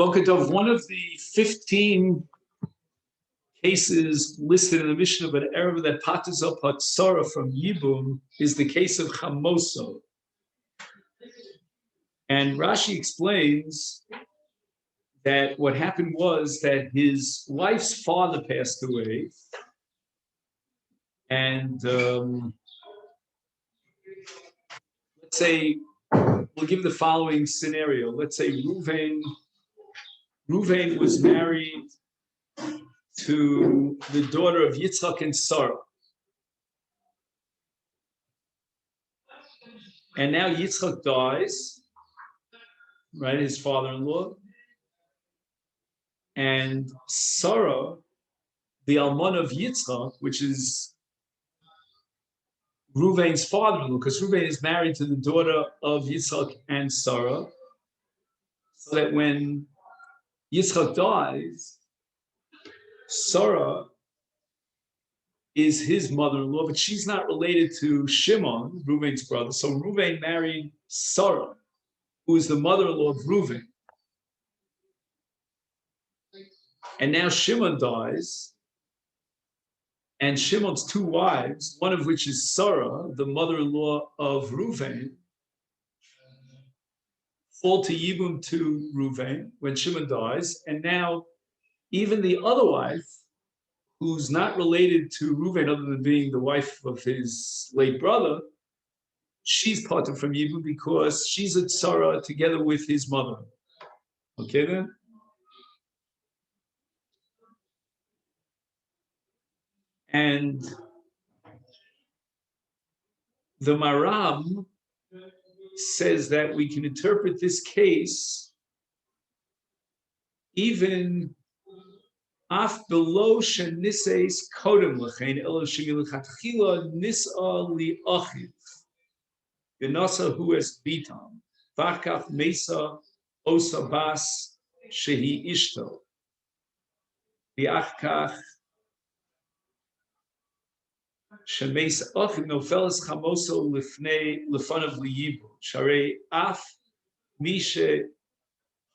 Bokatov, one of the 15 cases listed in the Mishnah but Erev that patters up Hatzara from Yibum is the case of Chamoso. And Rashi explains that what happened was that his wife's father passed away, and let's say, we'll give the following scenario. Let's say Ruvain was married to the daughter of Yitzchak and Sarah. And now Yitzchak dies, right, his father-in-law. And Sarah, the almana of Yitzchak, which is Ruvain's father-in-law, because Ruvain is married to the daughter of Yitzchak and Sarah, so that when Yitzchak dies, Sarah is his mother-in-law, but she's not related to Shimon, Ruvain's brother. So Ruvain married Sarah, who is the mother-in-law of Ruvain. And now Shimon dies, and Shimon's two wives, one of which is Sarah, the mother-in-law of Ruvain, fall to Yibum to Ruvain when Shimon dies. And now even the other wife, who's not related to Ruvain other than being the wife of his late brother, she's parted from Yibum because she's a Sarah together with his mother. Okay then? And the Maram says that we can interpret this case even af below sheniseis kodem lechein elo shemilichatchila nisa li achiv v'nasa hu es bitam v'achkach mesa osa bas shehi ishto v'achkach shemeis achiv nofeles chamoso lifnei lefanav liyibu sharei af mishe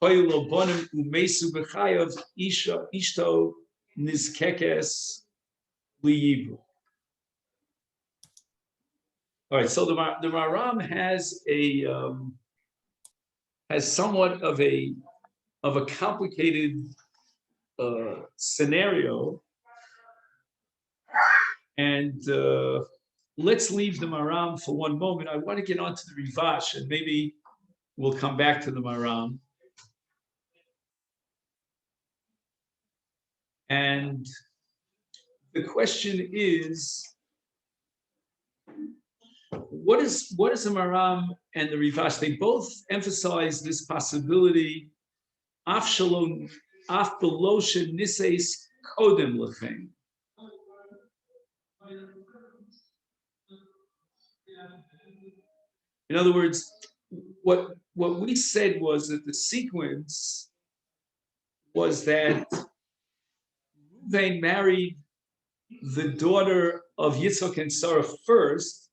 hoylo bonim umesu b'chayav isha ishto nizkekes liyibu. All right, so the Maram has somewhat of a complicated scenario, and let's leave the Maram for one moment. I want to get onto the Rivash, and maybe we'll come back to the Maram. And the question is, what is the Maram and the Rivash? They both emphasize this possibility, af below sheniseis kodem lechein. In other words, what we said was that the sequence was that they married the daughter of Yitzchak and Sarah first,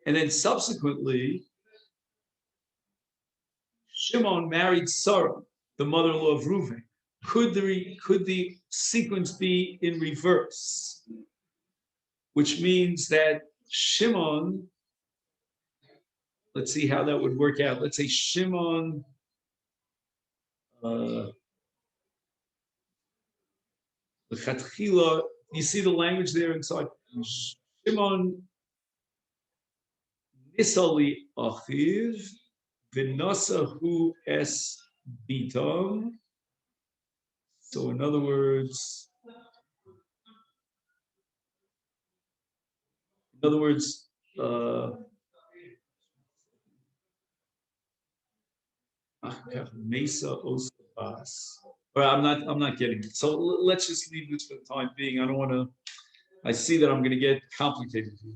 and then subsequently Shimon married Sarah, the mother-in-law of Reuven. Could the sequence be in reverse? Which means that Shimon, let's see how that would work out. Let's say Shimon you see the language there inside. Shimon nisali achiv v'nasahu es bitam. So in other words, Mesa Osabas. Well, I'm not getting it. So let's just leave this for the time being. I don't want to. I see that I'm going to get complicated here.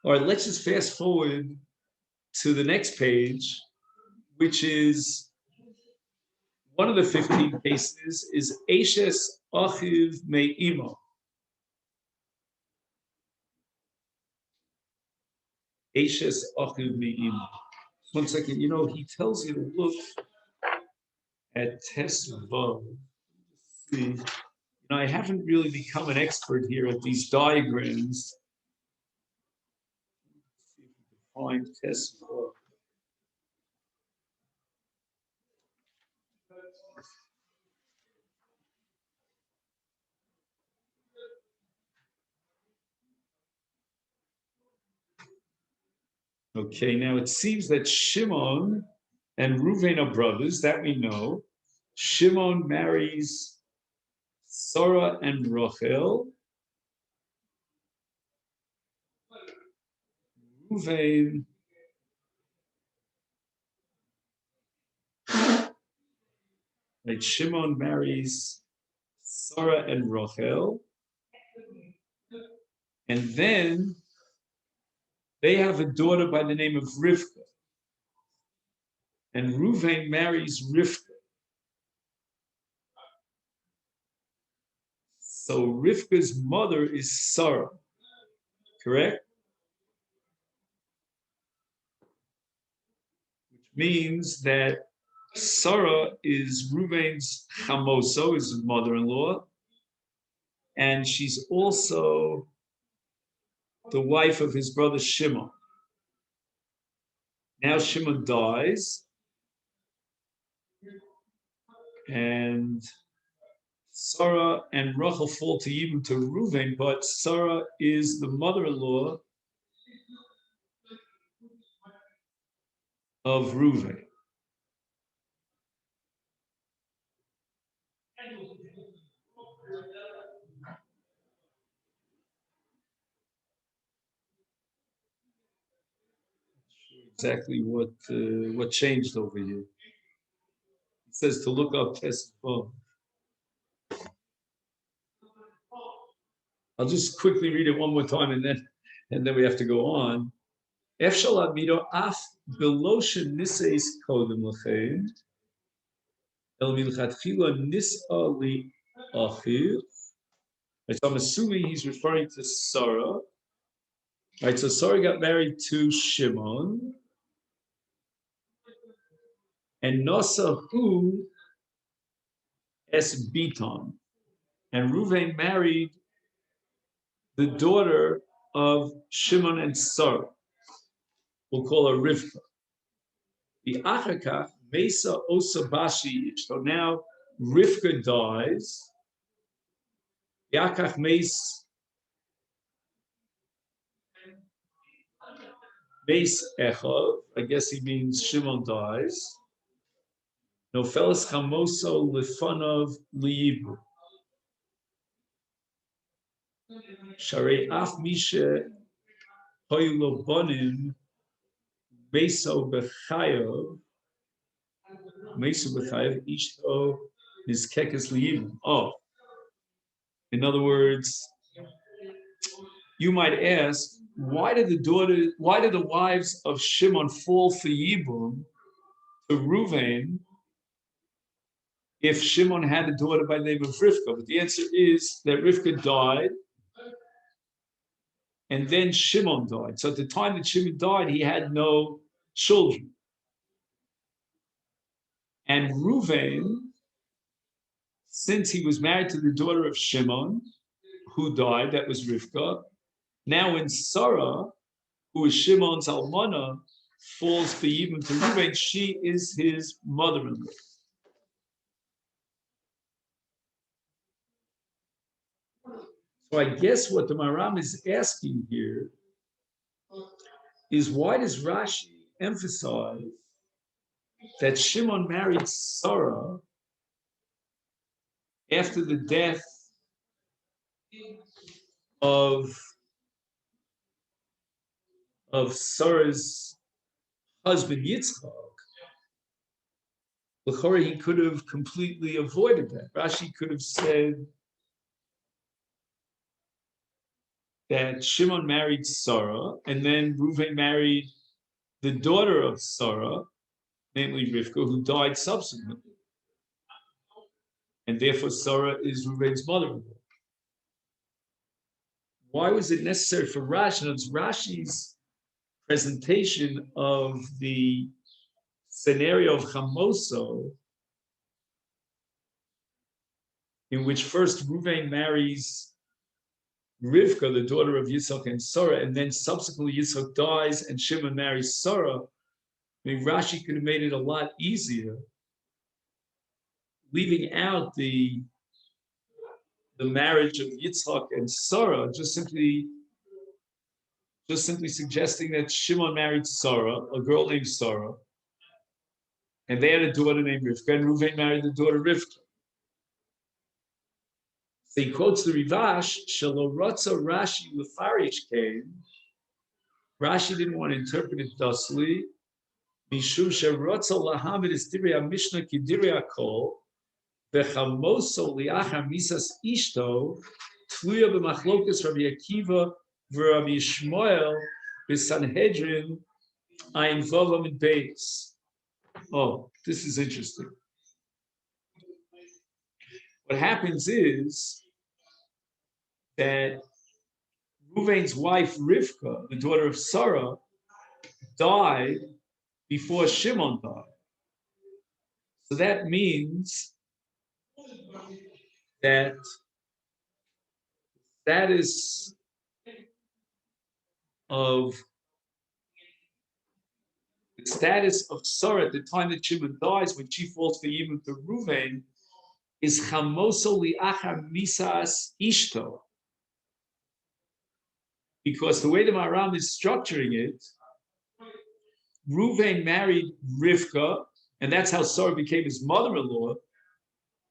All right, let's just fast forward to the next page, which is one of the 15 cases is Eshes Achiv Me'imo. Eshes Achiv Me'imo. One second. He tells you to look at Tesvav. See, I haven't really become an expert here at these diagrams. Let's see if we can find Tesvav. Okay, now it seems that Shimon and Reuven are brothers, that we know. Shimon marries Sarah and Rachel. Reuven Right, Shimon marries Sarah and Rachel, and then they have a daughter by the name of Rivka. And Reuven marries Rivka. So Rivka's mother is Sarah, correct? Which means that Sarah is Reuven's chamoso, his mother-in-law, and she's also the wife of his brother Shimon. Now Shimon dies, and Sarah and Rachel fall to Yibum to Reuven, but Sarah is the mother-in-law of Reuven. Exactly what changed over here. It says to look up Tesvav. I'll just quickly read it one more time, and then we have to go on. Efshal admiro af beloshe niseis kodem lechem el milchatchila nis'a li achir. So I'm assuming he's referring to Sarah. Right, so Sarah got married to Shimon, and Nosahu es Biton, and Reuven married the daughter of Shimon and Sarah. We'll call her Rivka. The Achakach Mesa Osabashi. So now Rivka dies. The Achach Mes Echov. I guess he means Shimon dies. Nofeles Chamoso Lifanov Liibru. Sharei Af Misha Hoylo Bonim Meso Bechayov. Meso Bechayov Ishto is Kekes Liibru. Oh. In other words, you might ask, why did the wives of Shimon fall for Yibum to Reuven if Shimon had a daughter by the name of Rivka? But the answer is that Rivka died, and then Shimon died. So at the time that Shimon died, he had no children. And Reuven, since he was married to the daughter of Shimon, who died, that was Rivka, now when Sarah, who is Shimon's almana, falls for Yibum to Reuven, she is his mother-in-law. So I guess what the Maram is asking here is, why does Rashi emphasize that Shimon married Sarah after the death of Sarah's husband Yitzchak? L'chorah, he could have completely avoided that. Rashi could have said that Shimon married Sarah, and then Reuven married the daughter of Sarah, namely Rivka, who died subsequently. And therefore Sarah is Reuven's mother-in-law. Why was it necessary for Rashi? It's Rashi's presentation of the scenario of Chamoso, in which first Ruvain marries Rivka, the daughter of Yitzchak and Sarah, and then subsequently Yitzchak dies and Shimon marries Sarah, I mean, Rashi could have made it a lot easier, leaving out the marriage of Yitzchak and Sarah, just simply suggesting that Shimon married Sarah, a girl named Sarah, and they had a daughter named Rivka, and Reuven married the daughter Rivka. So he quotes the Rivash, Shelo Ratza Rashi Lefarish came. Rashi didn't want to interpret it thusly. Mishum Sheratza Lahamid is Divrei Mishnah Kidivrei Akol, Vechamoso Liachar Misas Ishto, Tluya b'machlokas Rabbi Akiva v'Rabbi Shmuel b'Sanhedrin Ayin Vav Amid Beis. Oh, this is interesting. What happens is that Reuven's wife Rivka, the daughter of Sarah, died before Shimon died. So that means that status of Sarah at the time that Shimon dies, when she falls for Yibum to Reuven, is chamoso liachar misas ishto. Because the way the Maram is structuring it, Reuven married Rivka, and that's how Sarah became his mother-in-law,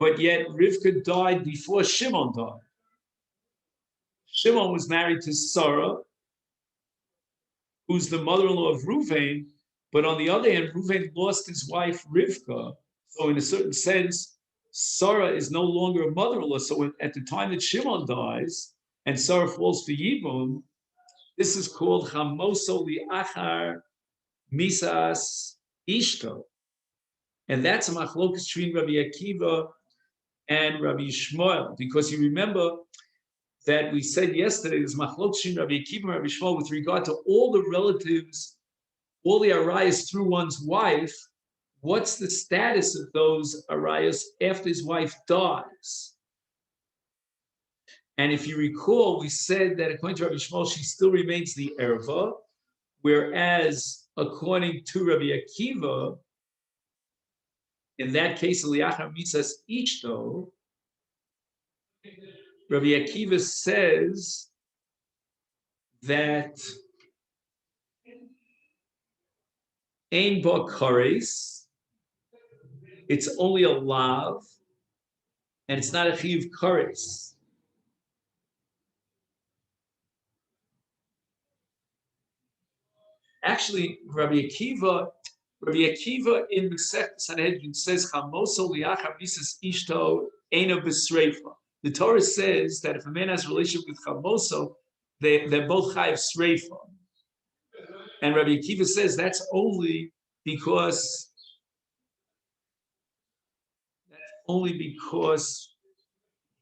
but yet Rivka died before Shimon died. Shimon was married to Sarah, who's the mother-in-law of Reuven, but on the other hand, Reuven lost his wife Rivka. So in a certain sense, Sarah is no longer a mother-in-law. So at the time that Shimon dies and Sarah falls for Yibum, this is called Chamoso Liachar Misas Ishto. And that's a machlokas between Rabbi Akiva and Rabbi Shmuel, because you remember that we said yesterday there's machlokas between Rabbi Akiva and Rabbi Shmuel with regard to all the relatives, all the arayas through one's wife. What's the status of those arayas after his wife dies? And if you recall, we said that according to Rabbi Shmuel, she still remains the erva, whereas according to Rabbi Akiva, in that case, Eliachar Misas Ishto, Rabbi Akiva says that Ein Ba Kares, it's only a lav, and it's not a chiv kares. Actually, Rabbi Akiva in Masechet Sanhedrin says, "Chamoso liachar misas ishto eino b'sreifa." The Torah says that if a man has a relationship with chamoso, they're both chayav sreifa. And Rabbi Akiva says that's only because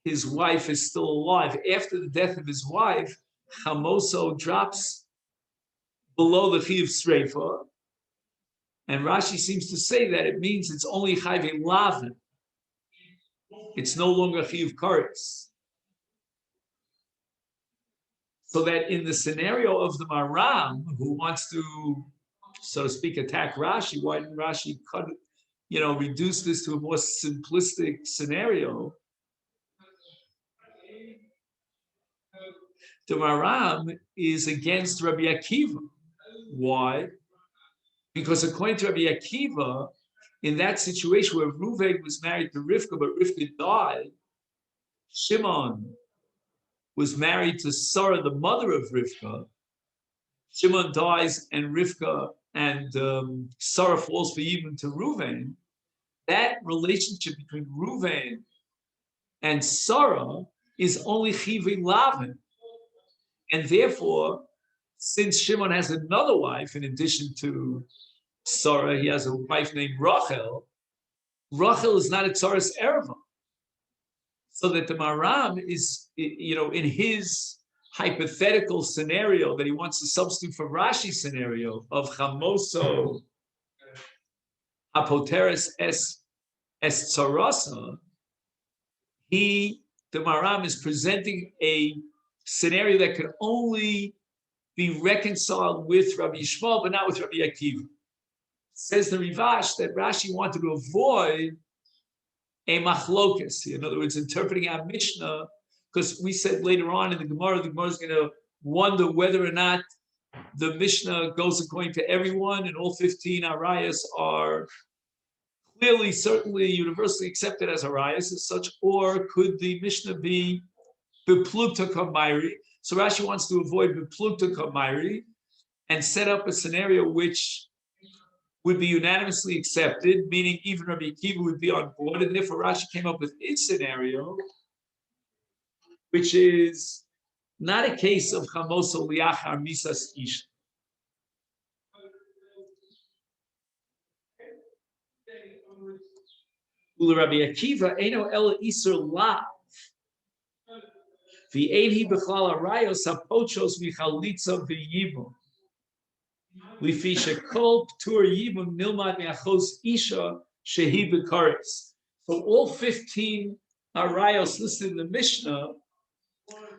his wife is still alive. After the death of his wife, chamoso drops below the chiv sreifa, and Rashi seems to say that it means it's only chayv lavin. It's no longer chiv kares. So that in the scenario of the Maram, who wants to, so to speak, attack Rashi, why didn't Rashi reduce this to a more simplistic scenario? The Maram is against Rabbi Akiva. Why? Because according to Rabbi Akiva, in that situation where Reuven was married to Rivka, but Rivka died, Shimon was married to Sarah, the mother of Rivka. Shimon dies, and Rivka and Sarah falls for Yibum to Reuven. That relationship between Reuven and Sarah is only chivi lavin, and therefore, since Shimon has another wife in addition to Sarah, he has a wife named Rachel. Rachel is not a Tzaras Erva. So that the Maram is, in his hypothetical scenario that he wants to substitute for Rashi's scenario of Chamoso Apoteres es Tzarasa, the Maram is presenting a scenario that can only be reconciled with Rabbi Yishmael, but not with Rabbi Akiva. Says the Rivash that Rashi wanted to avoid a machlokes. In other words, interpreting our Mishnah, because we said later on in the Gemara is going to wonder whether or not the Mishnah goes according to everyone, and all 15 arayas are clearly, certainly, universally accepted as arayas as such, or could the Mishnah be beplugta kamairi? So Rashi wants to avoid beplugta kamairi and set up a scenario which would be unanimously accepted, meaning even Rabbi Akiva would be on board, and therefore Rashi came up with its scenario, which is not a case of chamoso liachar misas ish. Ula Rabbi Akiva eno ela iser lav. V'ein hi b'chlal arayos hapochos michalitza v'yibum. Lifi shekol p'tur yibum nilmad me'achos isha shehi b'kares. So all 15 arayos listed in the Mishnah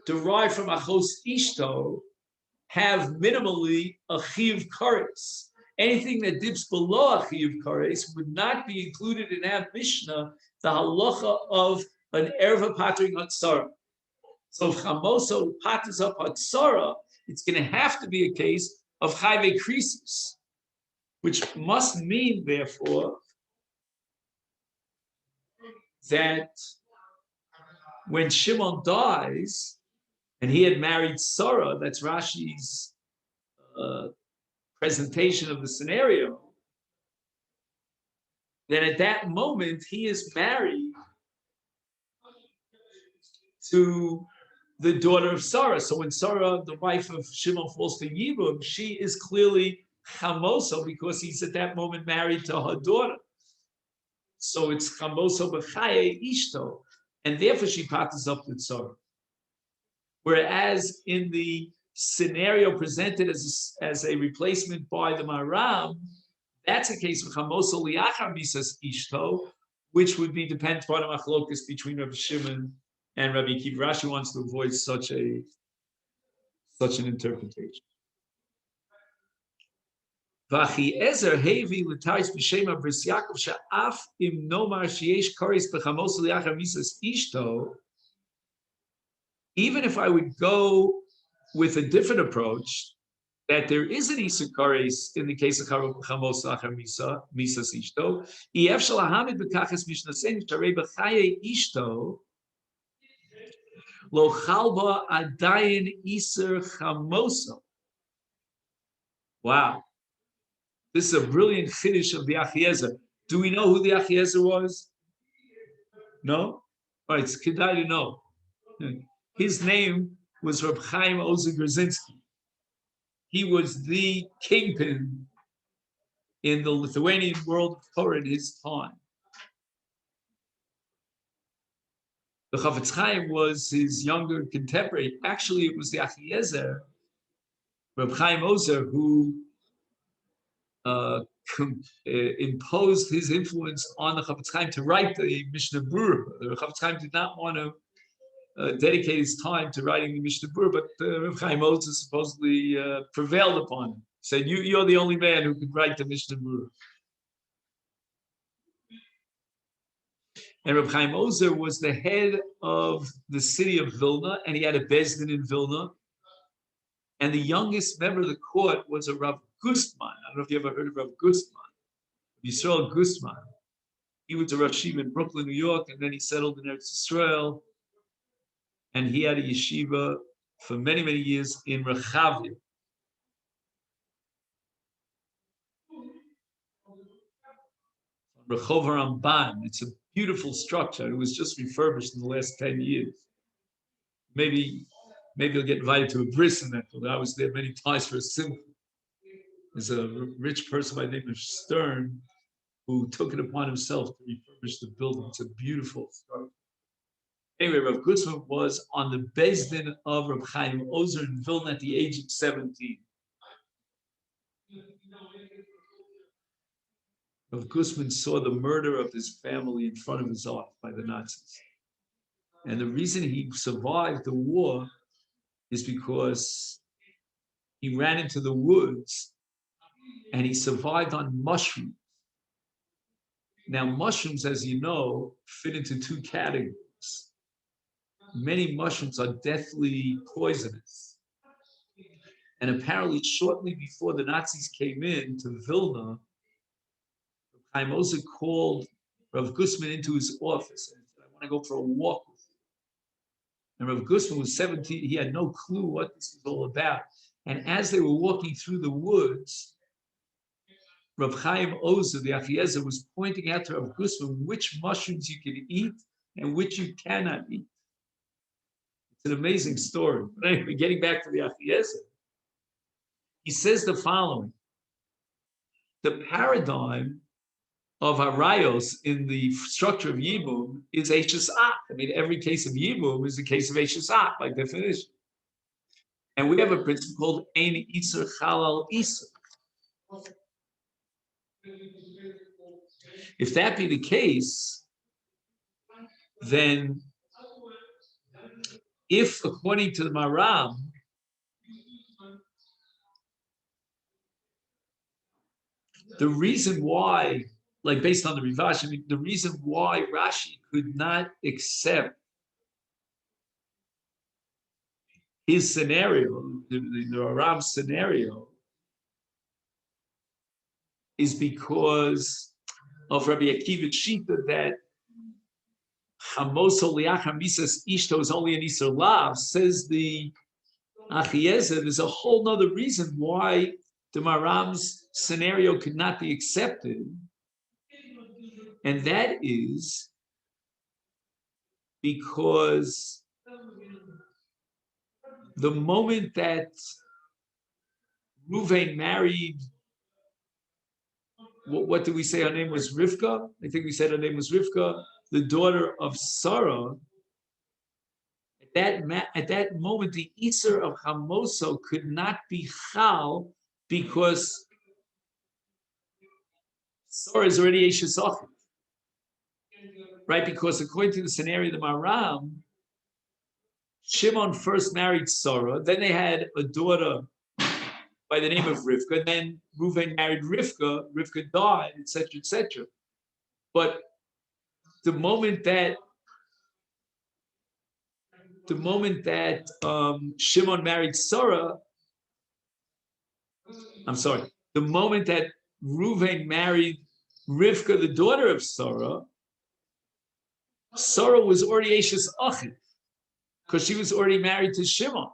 derived from achos ishto have minimally a chiyuv kares. Anything that dips below a chiyuv kares would not be included in our Mishnah, the halacha of an erva patring hatzara. So if chamoso patters up hatzara, it's going to have to be a case of chayve krisis, which must mean, therefore, that when Shimon dies, and he had married Sarah, that's Rashi's presentation of the scenario, then at that moment he is married to the daughter of Sarah. So when Sarah, the wife of Shimon, falls to Yibum, she is clearly chamoso because he's at that moment married to her daughter. So it's chamoso b'chaye ishto, and therefore she passes up with Sarah. Whereas in the scenario presented as a replacement by the Maram, that's a case of chamoso liachar misas ishto, which would be dependent on a machlokas between Rabbi Shimon and Rabbi Akiva. Rashi wants to avoid such an interpretation. V'achiezer hevi l'tais b'shema bris Yaakov she'af im nomar sheyesh kares b'chamoso liachar misas ishto. Even if I would go with a different approach, that there is an Isur Kares in the case of Chamos Achar Misas Ishto, Ef Shel Hamid B'Kachas Mishnasein Sharei B'Chaye Ishto, Lo Chalba Adayin Isur Chamoso. Wow. This is a brilliant finish of the Achiezer. Do we know who the Achiezer was? No? All right, it's Kedai to know. His name was Reb Chaim Ozer Grzinski. He was the kingpin in the Lithuanian world of Torah in his time. The Chafetz Chaim was his younger contemporary. Actually, it was the Achiezer, Reb Chaim Ozer, who imposed his influence on the Chafetz Chaim to write the Mishnah Berurah. The Chafetz Chaim did not want to dedicate his time to writing the Mishnah Berurah, but Reb Chaim Ozer supposedly prevailed upon him. Said, "You're the only man who could write the Mishnah Berurah." And Reb Chaim Ozer was the head of the city of Vilna, and he had a bezdin in Vilna. And the youngest member of the court was a Rav Gustman. I don't know if you ever heard of Rav Gustman. Yisrael Gustman. He was a Rav Yeshiva in Brooklyn, New York, and then he settled in Eretz Yisrael. And he had a yeshiva for many, many years in Rechavia. Rehov Ramban. It's a beautiful structure. It was just refurbished in the last 10 years. Maybe you'll get invited to a bris in that building. I was there many times for a simcha. There's a rich person by the name of Stern who took it upon himself to refurbish the building. It's a beautiful structure. Anyway, Rav Gustman was on the bezdin of Reb Chaim Ozer in Vilna at the age of 17. Rav Guzman saw the murder of his family in front of his eyes by the Nazis. And the reason he survived the war is because he ran into the woods and he survived on mushrooms. Now, mushrooms, as you know, fit into two categories. Many mushrooms are deathly poisonous. And apparently, shortly before the Nazis came in to Vilna, Chaim Ozer called Rav Guzman into his office and said, I want to go for a walk with you. And Rav Guzman was 17. He had no clue what this was all about. And as they were walking through the woods, Rav Chaim Ozer, the Achiezer, was pointing out to Rav Guzman which mushrooms you can eat and which you cannot eat. It's an amazing story. But anyway, getting back to the Achiezer, he says the following. The paradigm of Harayos in the structure of Yibum is Eishes Ach. I mean, every case of Yibum is a case of Eishes Ach, by definition. And we have a principle called Ein Iser Chalal Iser. If that be the case, then if, according to the Maram, the reason why, like based on the Rivash, I mean, the reason why Rashi could not accept his scenario, the Aram scenario, is because of Rabbi Akiva's shita that Hamoso liachar misas ishto is only an Isser Lav. Says the Achiezer, there's a whole other reason why the Maram's scenario could not be accepted, and that is because the moment that Ruvain married, what did we say her name was? Rivka? I think we said her name was Rivka, the daughter of Sarah. At that moment, the Isser of Hamoso could not be Chal because Sarah is already Eshes Ochel. Right? Because according to the scenario of the Maram, Shimon first married Sarah, then they had a daughter by the name of Rivka, then Reuven married Rivka, Rivka died, etc., etc. But the moment that Shimon married Sarah, the moment that Reuven married Rivka, the daughter of Sarah, Sarah was already Eshes Achid, because she was already married to Shimon.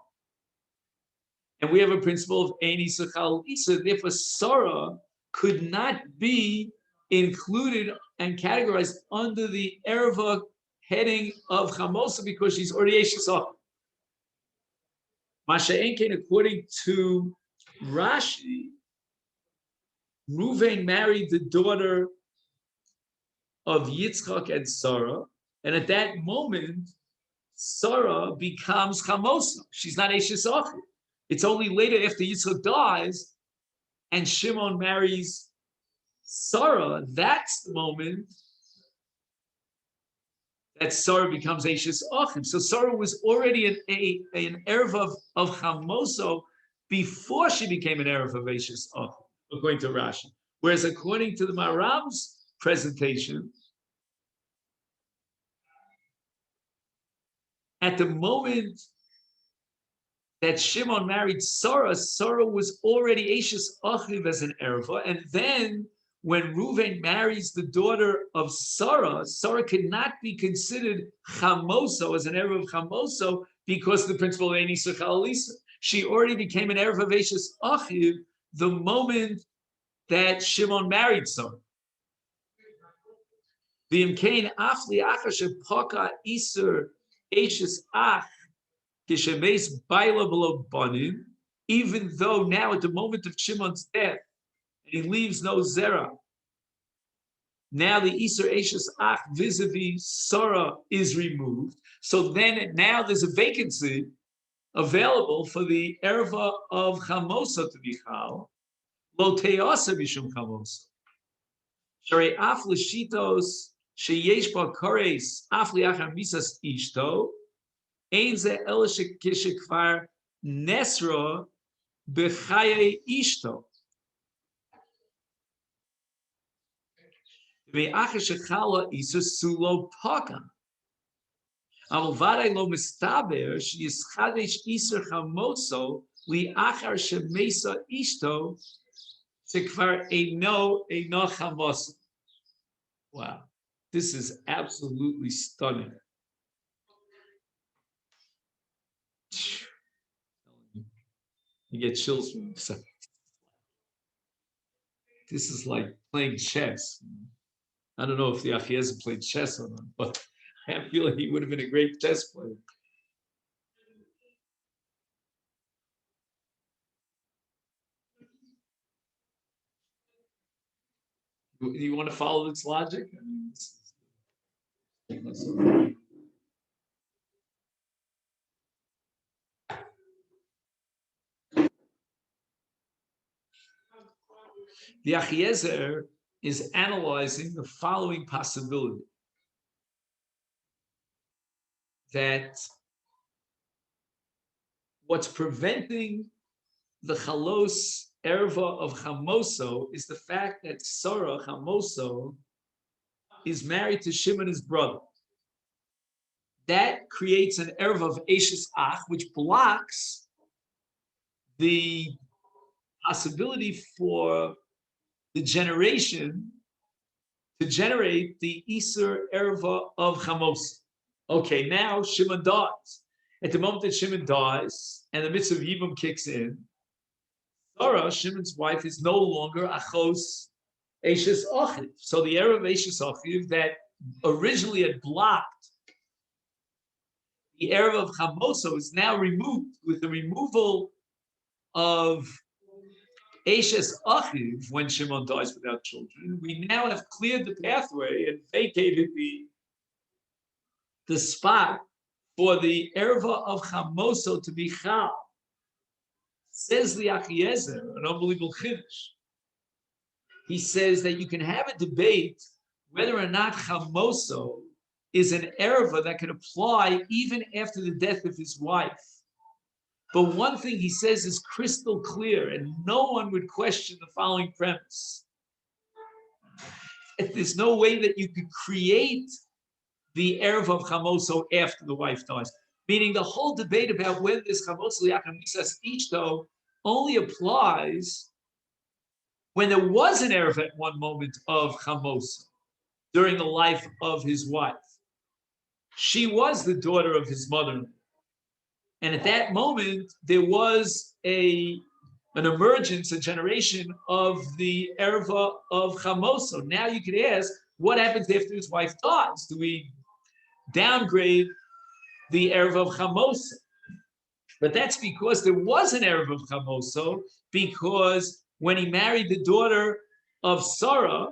And we have a principle of Ein Iser Chalal Iser. Therefore, Sarah could not be included and categorized under the Erva heading of Chamosa because she's already Eshes Achid. Masha Enkein, according to Rashi, Reuven married the daughter of Yitzchak and Sarah, and at that moment, Sarah becomes Chamosa. She's not Eshes Achid. It's only later after Yitzchak dies and Shimon marries Sarah, that's the moment that Sarah becomes Eshes Achim. So Sarah was already an Erev of Chamoso before she became an Erev of Eshes Achim, according to Rashi. Whereas according to the Maram's presentation, at the moment that Shimon married Sarah, Sarah was already Eshes Achiv as an Erva, and then when Reuven marries the daughter of Sarah, Sarah cannot be considered Chamoso as an Erva of Chamoso because of the principle of Ein Iser Chalal Iser. She already became an Erva of Eshes Achiv the moment that Shimon married Sarah. The Imkain Afli Achash Paka Iser Eshes Ach even though now at the moment of Shimon's death, and he leaves no Zerah, now the Isser Eshes Ach vis-a-vis Sarah is removed. So then now there's a vacancy available for the Erva of Chamosa to be Chal, Lo Te'asa Mishum Chamosa. Sharei af l'shitos sheyesh ba kares af liachar misas ishto ein ze el shekvar nesra b'chaye ishto ve'achar shechala isa sulo paka. אבל ודאי לא מסתבר שישחדש איסר חמוצו לאחר שמסה אשתו שכבר אינו חמוצו. Wow, this is absolutely stunning. You get chills from this. This is like playing chess. I don't know if the Achiezer played chess or not, but I feel like he would have been a great chess player. You want to follow this logic? I mean, the Achiezer is analyzing the following possibility, that what's preventing the chalos erva of chamoso is the fact that Sarah chamoso is married to Shimon, his brother. That creates an erva of Eshes Ach, which blocks the possibility for the generation to generate the Isur erva of chamoso. Okay, now Shimon dies. At the moment that Shimon dies and the mitzvah of Yibum kicks in, Sarah, Shimon's wife, is no longer Achos Eshes Achiv. So the era of Eshes Achiv that originally had blocked the era of Chamoso is now removed. With the removal of Eshes Achiv, when Shimon dies without children, we now have cleared the pathway and vacated the spot for the erva of Chamoso to be Chal. Says the Achiezer, an unbelievable chiddush. He says that you can have a debate whether or not Chamoso is an erva that can apply even after the death of his wife. But one thing he says is crystal clear, and no one would question the following premise. There's no way that you could create the erva of Chamoso after the wife dies. Meaning the whole debate about whether this Chamoso liachar misas ishto only applies when there was an erva at one moment of Chamoso during the life of his wife. She was the daughter of his mother. And at that moment, there was an emergence, a generation of the erva of Chamoso. Now you could ask, what happens after his wife dies? Do we downgrade the erva of Chamoso? But that's because there was an erva of Chamoso, because when he married the daughter of Sarah,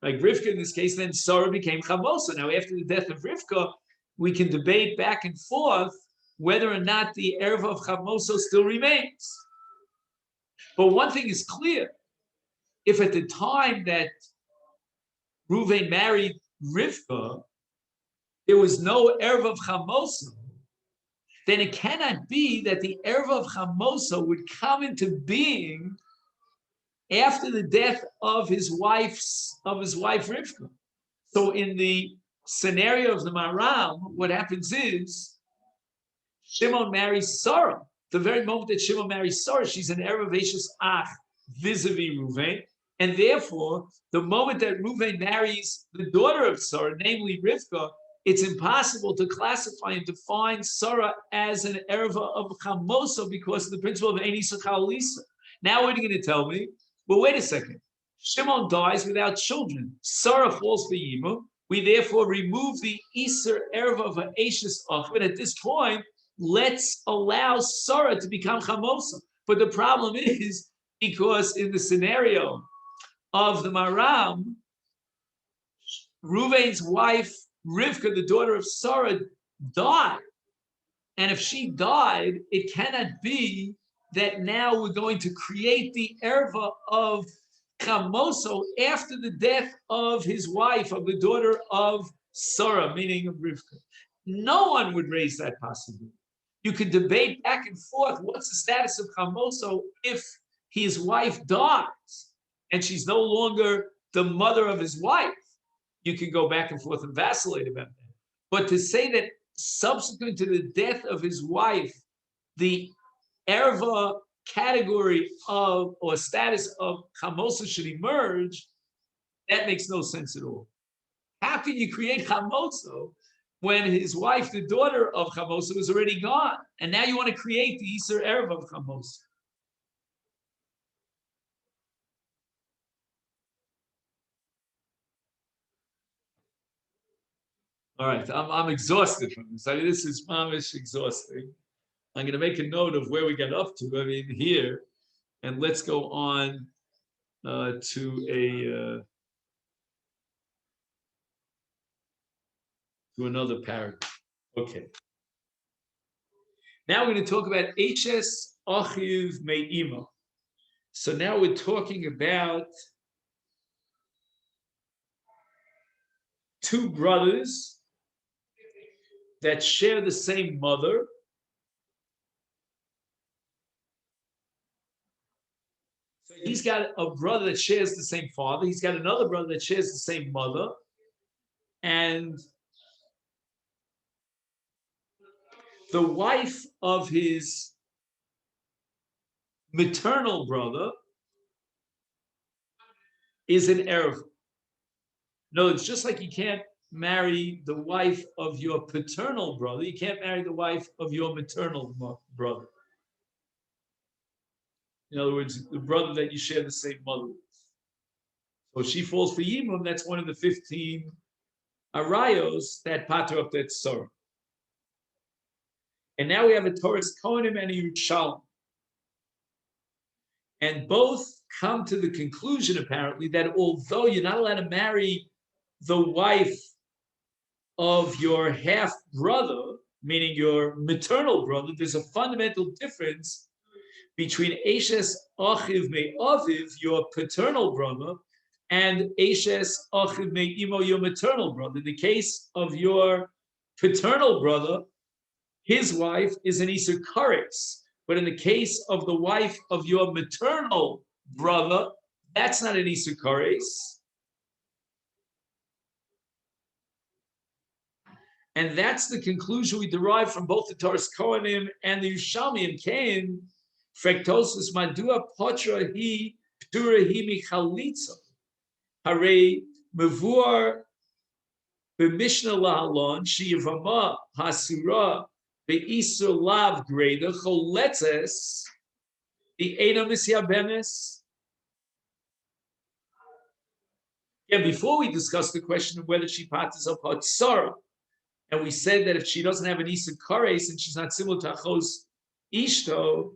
like Rivka in this case, then Sarah became Chamoso. Now, after the death of Rivka, we can debate back and forth whether or not the erva of Chamoso still remains. But one thing is clear. If at the time that Reuven married Rivka, there was no erva of Chamoso, then it cannot be that the erva of Chamoso would come into being after the death of his wife Rivka. So in the scenario of the Maram, what happens is Shimon marries Sarah. The very moment that Shimon marries Sarah, she's an erva of Eshes Ach vis-a-vis Reuven, and therefore the moment that Reuven marries the daughter of Sarah, namely Rivka, it's impossible to classify and define Sarah as an erva of Chamoso because of the principle of Eini Sachal Lisa. Now what are you going to tell me? Well, wait a second. Shimon dies without children. Sarah falls for Yibum. We therefore remove the Iser erva of Eshes Ach. But at this point, let's allow Sarah to become Chamoso. But the problem is, because in the scenario of the Maram, Reuven's wife, Rivka, the daughter of Sarah, died. And if she died, it cannot be that now we're going to create the erva of chamoso after the death of his wife, of the daughter of Sarah, meaning of Rivka. No one would raise that possibility. You could debate back and forth what's the status of chamoso if his wife dies and she's no longer the mother of his wife. You can go back and forth and vacillate about that. But to say that subsequent to the death of his wife, the erva category of or status of chamosa should emerge, that makes no sense at all. How can you create chamosa when his wife, the daughter of chamosa, was already gone, and now you want to create the Isser erva of chamosa? All right, I'm exhausted from this. I mean, this is mamish exhausting. I'm going to make a note of where we got up to. I mean, here, and let's go on to another paragraph. Okay. Now we're going to talk about Eishes Achiv Me'ima. So now we're talking about two brothers that share the same mother. So he's got a brother that shares the same father. He's got another brother that shares the same mother. And the wife of his maternal brother is an Erev. No, it's just like you can't marry the wife of your paternal brother. You can't marry the wife of your maternal brother. In other words, the brother that you share the same mother with. So she falls for Yibum. That's one of the 15 arayos that pater up that sorrow. And now we have a Torah's Kohanim and a Yerushalmi. And both come to the conclusion, apparently, that although you're not allowed to marry the wife of your half brother, meaning your maternal brother, there's a fundamental difference between Eishes Achiv Me'aviv, your paternal brother, and Eishes Achiv Me'imo, your maternal brother. In the case of your paternal brother, his wife is an Isser Kares. But in the case of the wife of your maternal brother, that's not an Isser Kares. And that's the conclusion we derive from both the Torah's Kohanim and the Yerushalmi and Cain. Frektosis madua potra hi ptura hi michalitza. Hare mevuar b'mishnah lahalon sheyavama hasura be'isur lav greda choletzes be'ena misyabenes. Yeah, before we discussed the question of whether she parties up Hatzara, and we said that if she doesn't have an Isur Kares and she's not similar to Achos Ishto,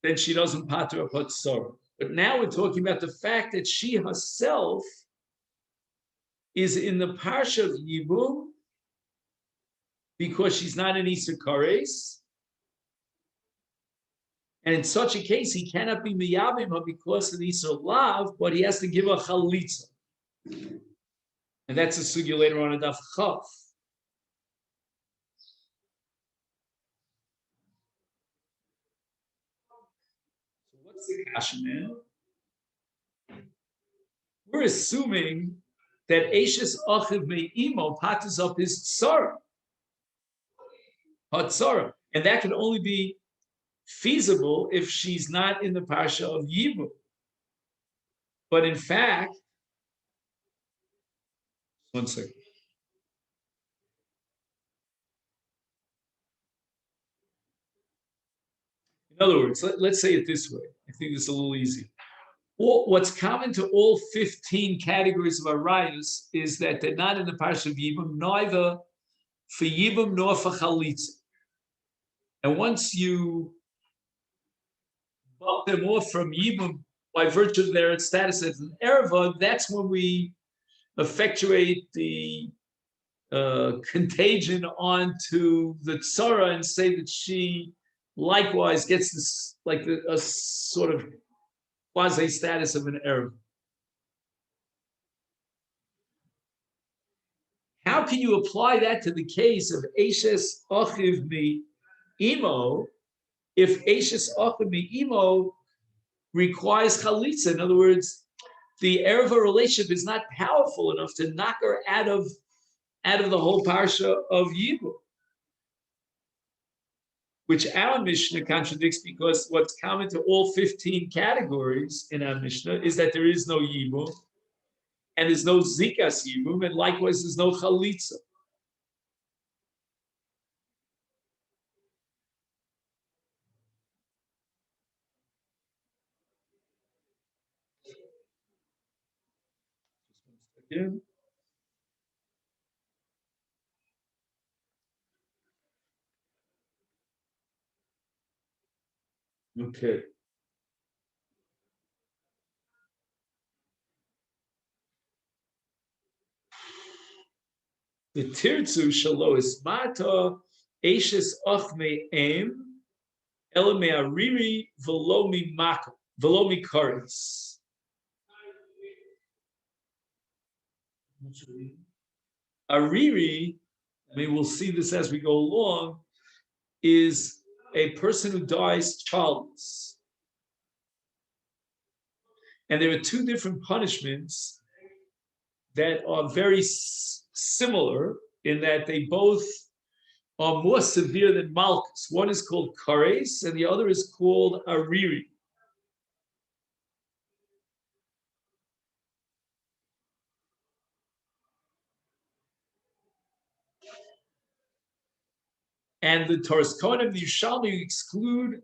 then she doesn't pater up Hatzara. But now we're talking about the fact that she herself is in the Parsha of Yibum because she's not an Isur Kares. And in such a case, he cannot be miyabim her because of the Isur Lav, but he has to give her chalitza. And that's a sugya later on in Daf Chav. So what's the kasha now? We're assuming that Eishes Achiv Me'imo patters up his tzara. Hatzara. And that can only be feasible if she's not in the Parsha of Yibum. But in fact, one second. In other words, let's say it this way. I think it's a little easy. What's common to all 15 categories of arayos is that they're not in the Parsha of Yibum, neither for Yibum nor for Chalitza. And once you bump them off from Yibum by virtue of their status as an erva, that's when we effectuate the contagion onto the tzara and say that she likewise gets this like a sort of quasi status of an erva. How can you apply that to the case of Eshes Achiv Mi Imo if Eshes Achiv Mi Imo requires chalitza? In other words, the erva relationship is not powerful enough to knock her out of the whole parsha of Yibum, which our Mishnah contradicts, because what's common to all 15 categories in our Mishnah is that there is no Yibum, and there's no Zikas Yibum, and likewise there's no Chalitza. Again. Okay. The tirtzu shalo is mata eshes achme em elame ariri velomi maka velomi karis. Ariri, I mean, we'll see this as we go along, is a person who dies childless. And there are two different punishments that are very similar in that they both are more severe than Malchus. One is called Kares and the other is called Ariri. And the Torah's Kohanim, the Yerushalmi exclude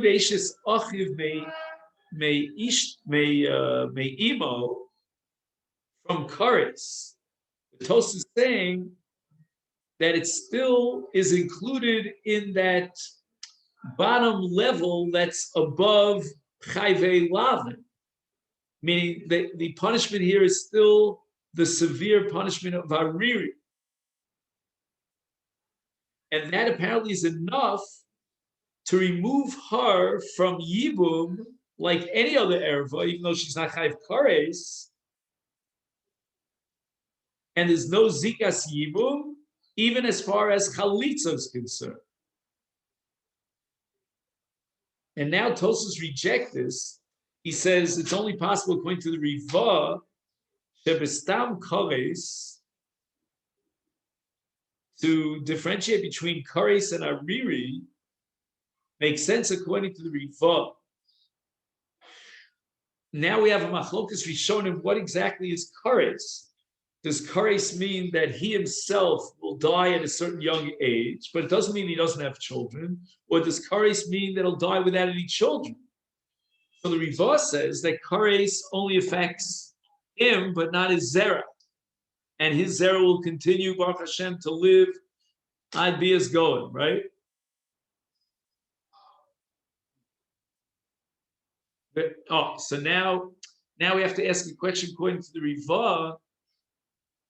Ashes Achiv me imo from Kares. The Tos is saying that it still is included in that bottom level that's above Chayvei Lavin, meaning the punishment here is still the severe punishment of Hariri. And that apparently is enough to remove her from Yibum like any other erva, even though she's not Chayv Kares, and there's no Zikas Yibum, even as far as Chalitza is concerned. And now Tosfos rejects this. He says it's only possible, according to the Riva, Shebestam Kares, to differentiate between Kares and Ariri makes sense according to the Riva. Now we have a machlokas rishonim. What exactly is Kares? Does Kares mean that he himself will die at a certain young age, but it doesn't mean he doesn't have children? Or does Kares mean that he'll die without any children? So the Riva says that Kares only affects him, but not his Zerah. And his Zerah will continue, Baruch Hashem, to live ad bias going, right? But, so now we have to ask a question according to the Riva.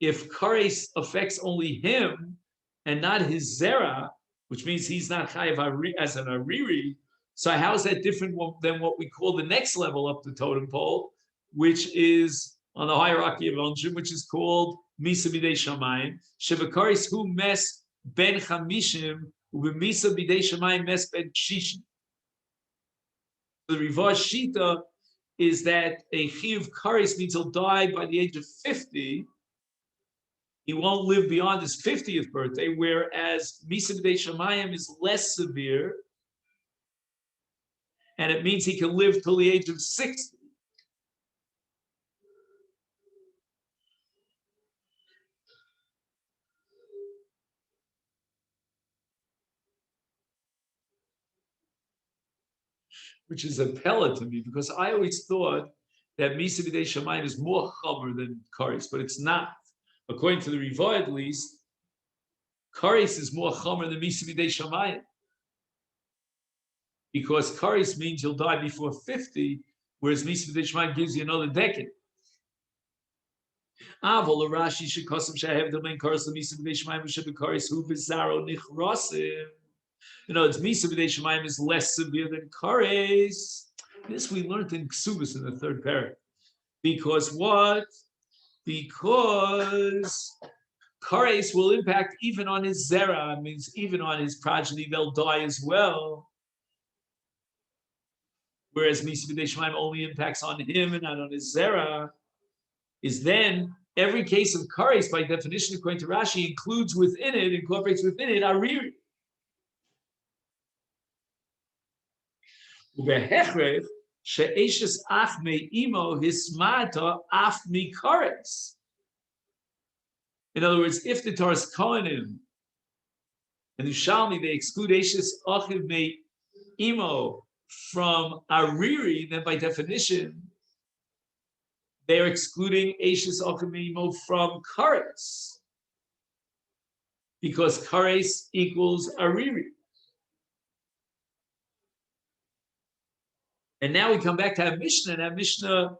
If Kares affects only him and not his Zerah, which means he's not Chayav as an Ariri, so how is that different than what we call the next level up the totem pole, which is on the hierarchy of Onshim, which is called Misa B'dei Shamayim, Sheva Kares hu mes ben Chamishim, u'b'Misa B'dei Shamayim mes ben Shishim. The Riva Shita is that a Chiyuv Kares means he'll die by the age of 50. He won't live beyond his 50th birthday, whereas Misa B'dei Shamayim is less severe, and it means he can live till the age of 60. Which is a pella to me, because I always thought that Misa B'dei Shamayim is more chomer than Kares, but it's not. According to the Riva, at least, Kares is more chomer than Misa B'dei Shamayim. because Kares means you'll die before 50, whereas Misa B'Dishmayim gives you another decade. Avol Rashi shekosem shehev domain Kares Misa B'Dishmayim Kares hu bizarro nichrosim. It's Misa B'Dei Shemayim is less severe than Kares. This we learned in Ksubas in the third paragraph. Because what? Because Kares will impact even on his Zera, means even on his progeny, they'll die as well. Whereas Misa B'Dei Shemayim only impacts on him and not on his Zera. Is then every case of Kares, by definition, according to Rashi, incorporates within it Ariri. She'eshes af me imo hismata af mi kares. In other words, if the Torah's Kohanim and the Shalmi, they exclude Eshes achiv me imo from Ariri, then by definition, they're excluding Eshes achiv me imo from kares. Because kares equals Ariri. And now we come back to our Mishnah, and our Mishnah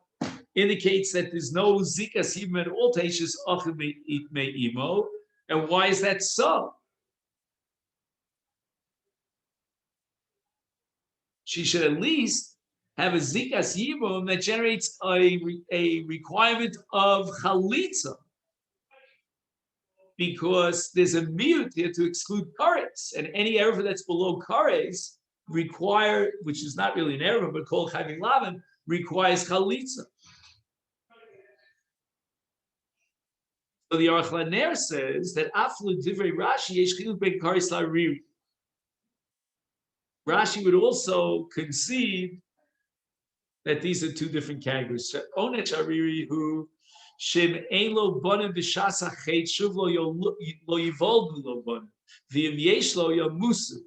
indicates that there's no zikas even at all teishes achim me imo. And why is that so? She should at least have a zikas yibum that generates a requirement of chalitza, because there's a miyut here to exclude kares, and any erva that's below kares require, which is not really an erva, but called chayvim lavan, requires chalitza. So the Aruch LaNer says that aflu divrei Rashi yesh chiluk ben kares la'ariri. Rashi would also concede that these are two different categories. Onech ariri hu shem ein lo bonim b'shas hachet shuv lo yivoldu lo bonim v'im yesh lo yamusu.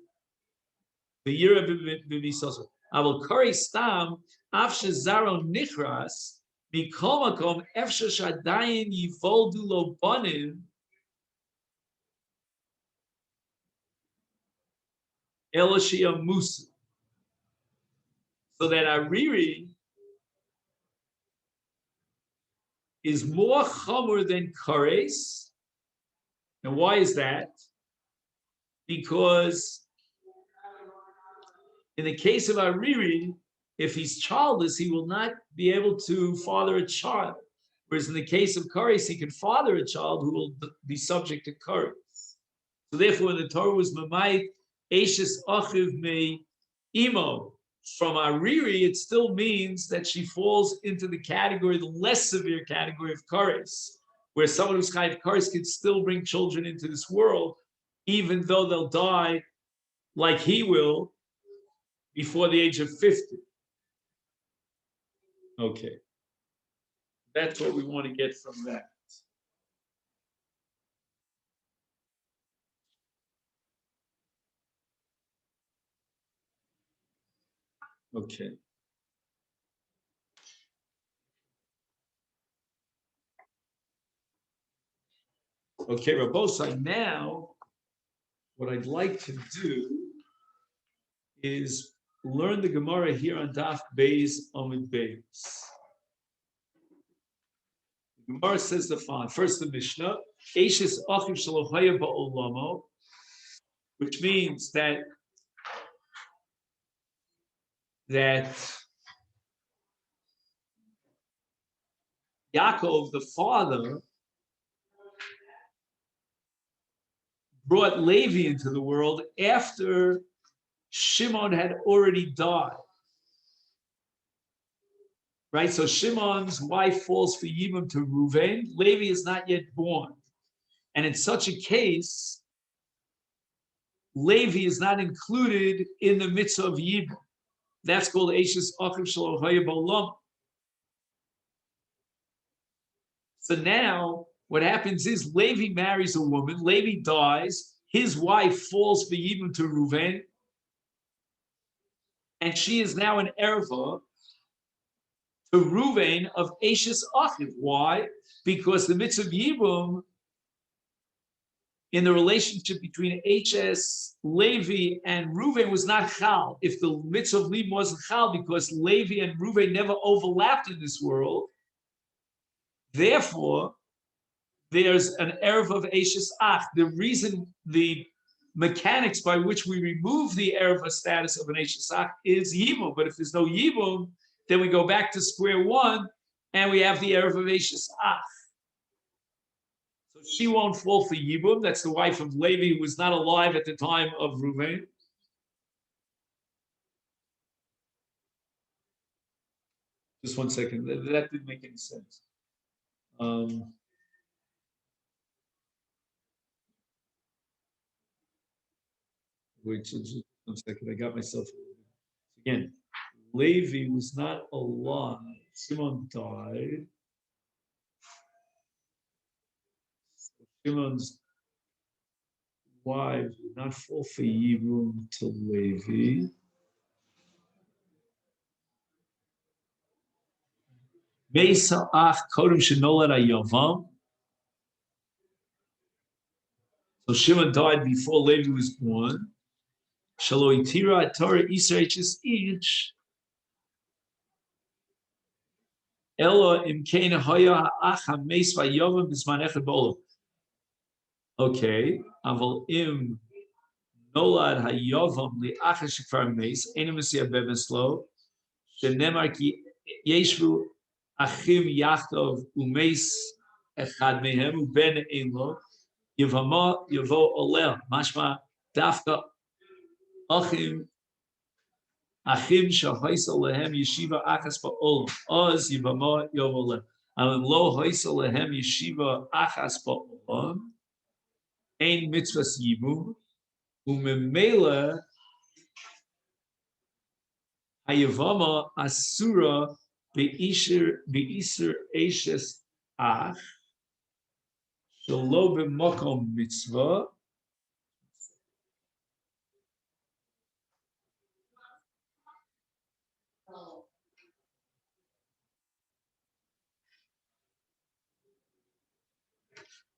The year of Bibisoso. I will carry stam after Zaro Nichras, Mikomakom, Efsha Shadayin Yivoldu Lo Bonim, Eloshia Musu. So that Ariri is more chomer than Kares. And why is that? Because in the case of Ariri, if he's childless, he will not be able to father a child. Whereas in the case of Kares, he can father a child who will be subject to Kares. So therefore, when the Torah was Mamayit, Eshes Achiv Me Imo, from Ariri, it still means that she falls into the category, the less severe category of Kares, where someone who's Chayiv Kares can still bring children into this world, even though they'll die like he will, before the age of 50. Okay. That's what we want to get from that. Okay. Okay, Rabosai, now what I'd like to do is learn the Gemara here on Daf Beis Amud Beis. The Gemara says the following. First, the Mishnah, Eishes Achiv Shalohaya Ba'olamo, which means that Yaakov, the father, brought Levi into the world after Shimon had already died. Right? So Shimon's wife falls for Yibum to Reuven. Levi is not yet born. And in such a case, Levi is not included in the mitzvah of Yibum. That's called Eishes Achiv Shalohaya Ba'olam. So now what happens is Levi marries a woman, Levi dies, his wife falls for Yibum to Reuven, and she is now an erva to Reuven of Eishes Achiv. Why? Because the mitzvah of Yibum in the relationship between HS, Levi, and Reuven was not chal. If the mitzvah of Libum wasn't chal, because Levi and Reuven never overlapped in this world, therefore, there's an erev of Eishes Ach. The reason, the mechanics by which we remove the erev status of an Eishes Ach is Yibum. But if there's no Yibum, then we go back to square one, and we have the erev of Eishes Ach. So she won't fall for Yibum. That's the wife of Levi, who was not alive at the time of Reuven. Just 1 second. That didn't make any sense. Wait, just 1 second. I got myself again. Levi was not alive. Shimon died. Shimon's wife did not fall for Yibum to Levi. Mesa ach kodem shenolad hayavam. So Shimon died before Levi was born. Shalo itira Torah Yisrael each. Elo im kein haya ach hameis vayavam bisman echad b'olam. Okay, aval im nolad hayavam li'ach hashikfar meis enim mesiyah bebeslo shenemar ki yeshvu achim yachtov umeis echad mehem uben einlo Yevamot yavo olel mashma dafka achim shahaisa lehem yeshiva achas ba'olam oz Yevamot yavo olel alim lo haisa lehem yeshiva achas ba'olam ein mitzvahs yibum umemela hayavama asura be'isher eshes ach shelo b'makom mitzvah.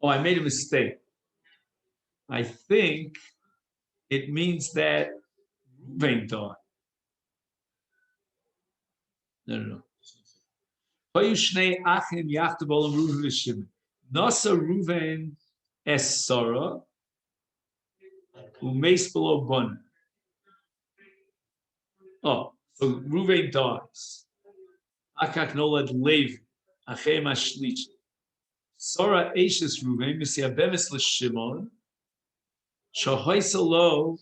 Oh, I made a mistake. I think it means that Reuven died. No. Nasa Reuven es Sarah, umeis below bun. Oh, so Reuven dies. Akak nolad Levi, achem ashlich. Sarah Ashes Reuven, Mesiabemis l'Shimon, Shahoisalo,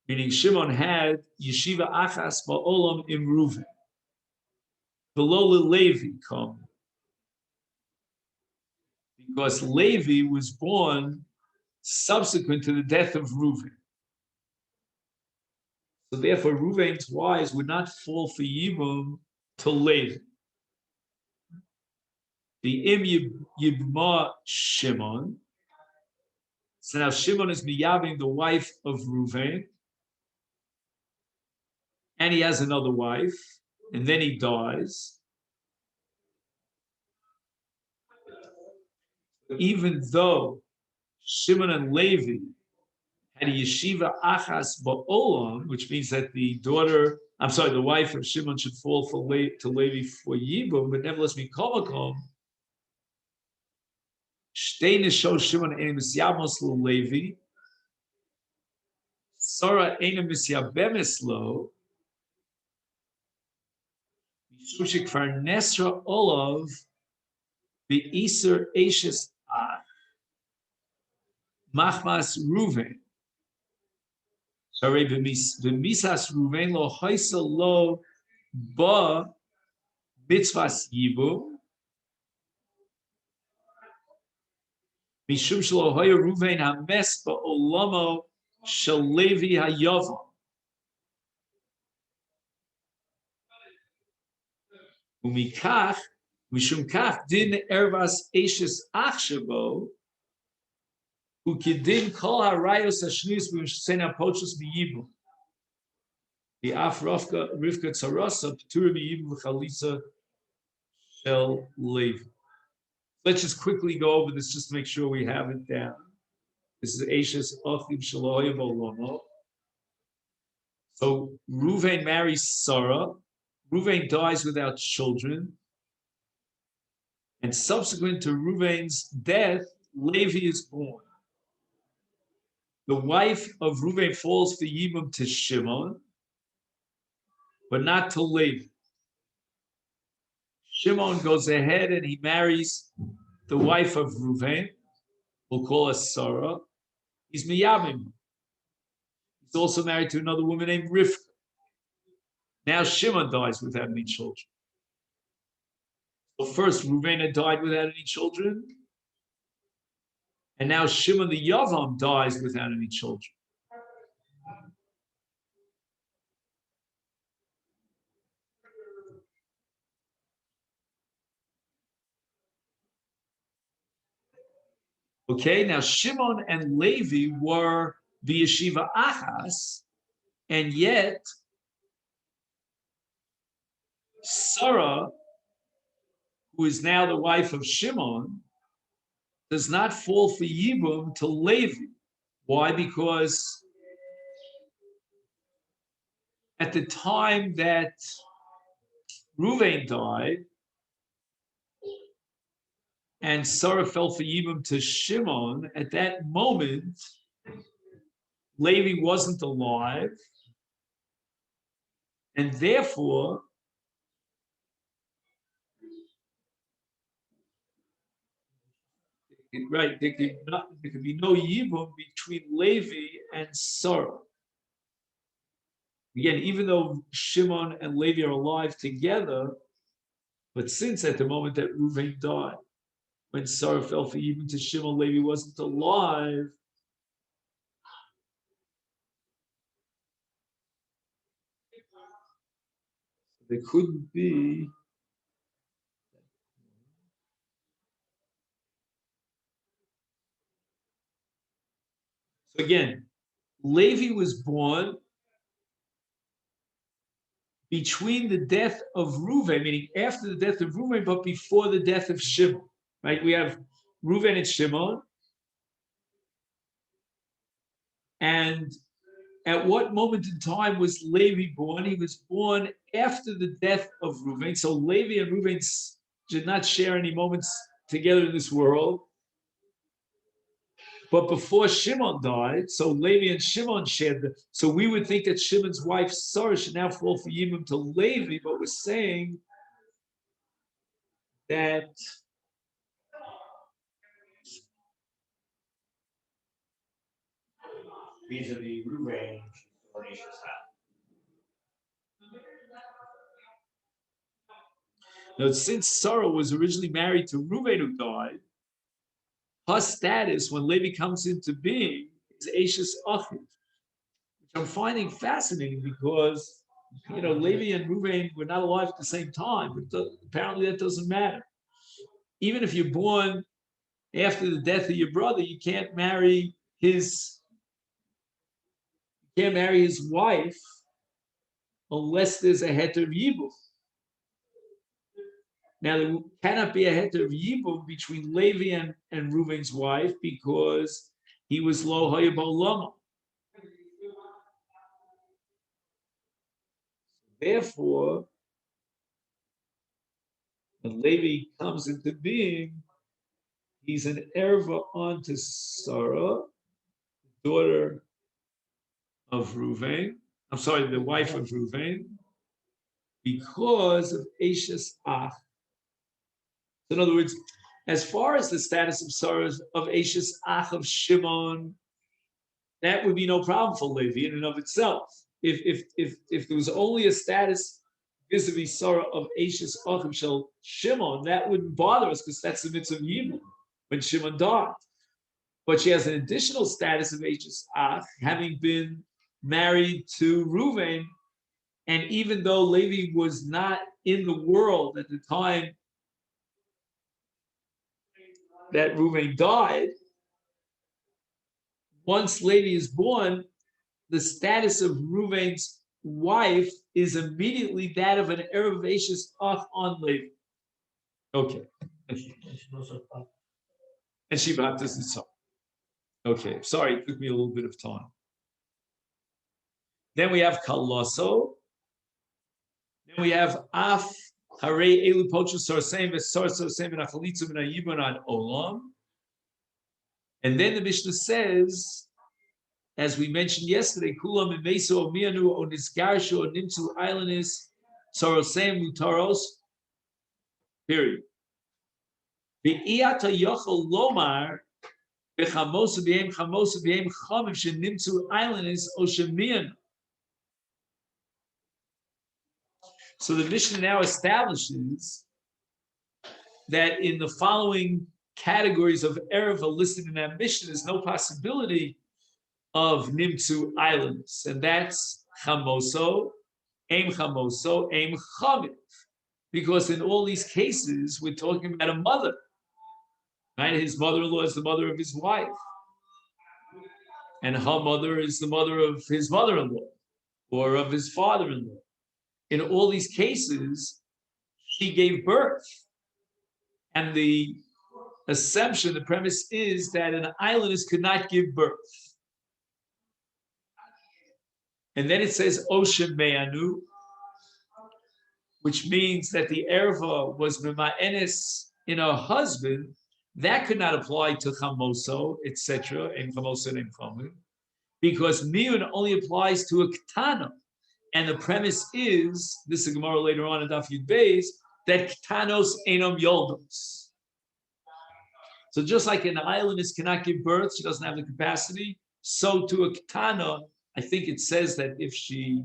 meaning Shimon had Yeshiva Achas Ba'olam im Reuven. Below Levi come. Because Levi was born subsequent to the death of Reuven. So therefore, Reuven's wives would not fall for Yibum to Levi. The Im Yibma Shimon. So now Shimon is miyaving the wife of Reuven, and he has another wife, and then he dies. Even though Shimon and Levi had a yeshiva achas ba'olam, which means that the wife of Shimon should fall to Levi for Yibum, but nevertheless mikomakom. Shtei nishos Shimon ein misyamos lo Levi, Sarah ein misyabemis lo, mishum shekvar nesra olav be'iser eshes ach machmas Reuven. Sorry, v'misas Reuven lo haisa lo ba mitzvahs yibum. Mishum shelo haya Reuven hames ba'olamo shel Levi hayavam. Umikach, mishum kach din ervas eshes ach shebo, ukidin kol harayos hashnis b'mishsen hapochus b'yibum. The af Rivka tzarasa p'tura b'yibum v'chalitza shel Levi. Let's just quickly go over this just to make sure we have it down. This is Eishes Achim Shaloya Bolomo. So Reuven marries Sarah. Reuven dies without children. And subsequent to Reuven's death, Levi is born. The wife of Reuven falls for Yibum to Shimon, but not to Levi. Shimon goes ahead and he marries the wife of Reuven. We'll call her Sarah. He's Miyabim. He's also married to another woman named Rivka. Now Shimon dies without any children. So first, Reuven had died without any children. And now Shimon the Yavam dies without any children. Okay, now Shimon and Levi were the Yeshiva Achas, and yet Sarah, who is now the wife of Shimon, does not fall for Yibum to Levi. Why? Because at the time that Reuven died and Sarah fell for Yibum to Shimon, at that moment, Levi wasn't alive, and therefore, right, there could be no Yibum between Levi and Sarah. Again, even though Shimon and Levi are alive together, but since at the moment that Reuven died, when Sarah fell for Yibum to Shimon, Levi wasn't alive. There couldn't be. So again, Levi was born between the death of Reuven, meaning after the death of Reuven, but before the death of Shimon. Right? We have Reuven and Shimon. And at what moment in time was Levi born? He was born after the death of Reuven. So Levi and Reuven did not share any moments together in this world. But before Shimon died, so Levi and Shimon shared so we would think that Shimon's wife Sarah should now fall for Yibum to Levi, but we're saying that vis-a-vis Reuven, now, since Sarah was originally married to Reuven who died, her status when Levi comes into being is Eishes Achiv, which I'm finding fascinating because Levi and Reuven were not alive at the same time, but apparently that doesn't matter. Even if you're born after the death of your brother, you can't marry his wife unless there's a heter of yibum. Now, there cannot be a heter of yibum between Levi and Reuven's wife because he was lo hayabol. Therefore, when Levi comes into being, he's an erva onto Sarah, daughter of Reuven. I'm sorry, the wife of Reuven, because of Eishes Ach. In other words, as far as the status of Sarah of Eishes Ach of Shimon, that would be no problem for Levi in and of itself. If there was only a status vis-a-vis Sarah of Eishes Ach of Shimon, that wouldn't bother us because that's the mitzvah of Yibum when Shimon died. But she has an additional status of Eishes Ach, having been married to Reuven, and even though Levi was not in the world at the time that Reuven died, once Levi is born, the status of Reuven's wife is immediately that of an Erev Eishes Ach on Levi. Okay. And she baptized the son. Okay, sorry, it took me a little bit of time. Then we have kaloso. Then we have af hare elu pochu sorsem v'sor sorsem v'nachalitzu v'nayibon ad olam. And then the Mishnah says, as we mentioned yesterday, kulam imeso o mianu o nisgarshu o nimtu islandis sorosem mutaros. Period. V'iyata yochel lomar v'chamosu b'hem chamiv shenimtu islandis o shemianu. So the Mishnah now establishes that in the following categories of Erev listed in that Mishnah, there's no possibility of Nimtzu islands, and that's Chamoso, Aim Chamiv. Because in all these cases, we're talking about a mother, right? His mother-in-law is the mother of his wife, and her mother is the mother of his mother-in-law or of his father-in-law. In all these cases, she gave birth. And the assumption, the premise is that an islandess could not give birth. And then it says Oshem Me'anu, which means that the erva was Mema'enes in her husband. That could not apply to Chamoso, etc., and Chamoso and Chamu, because Miyun only applies to a Ketana. And the premise is, this is a Gemara later on in Daf Yud Beis, that Ketanos Enom Yoldos. So just like an islandess cannot give birth, she doesn't have the capacity, so to a Ketana, I think it says that if she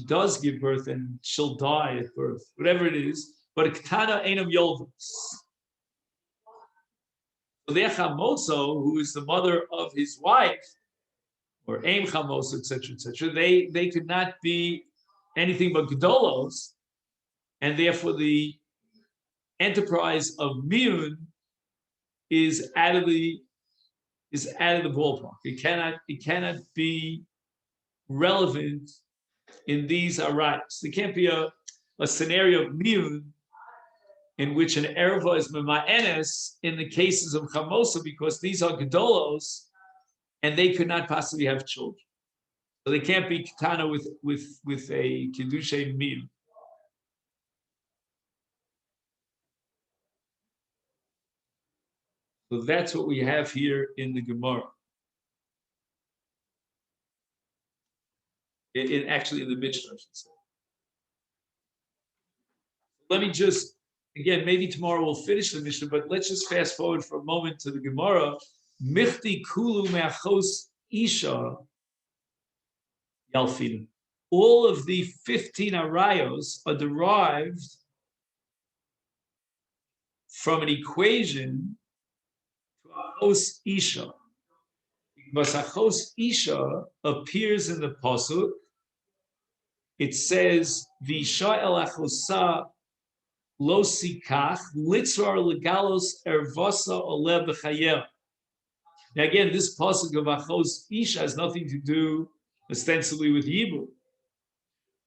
does give birth, then she'll die at birth, whatever it is, but a Ketana Enom Yoldos. So the Chamoso, who is the mother of his wife, or Aim Chamos, etc., they could not be anything but Gedolos, and therefore the enterprise of Miyun is out of the ballpark. It cannot be relevant in these arayos. There can't be a scenario of Miyun in which an erva is mema'enes in the cases of Chamosa, because these are Gedolos, and they could not possibly have children. So they can't be Ketana with a Kiddushay Mil. So that's what we have here in the Gemara. Actually in the Mishnah, I should say. Let me just, again, maybe tomorrow we'll finish the Mishnah, but let's just fast forward for a moment to the Gemara. Michti kulu me'achos isha yalfinu. All of the 15 arayos are derived from an equation to achos isha. Because achos isha appears in the pasuk. It says, "V'isha el achosa lo sikach litzrar legalos ervasa ole b'chayel." Now again, this pasuk of achos isha has nothing to do ostensibly with Yibum.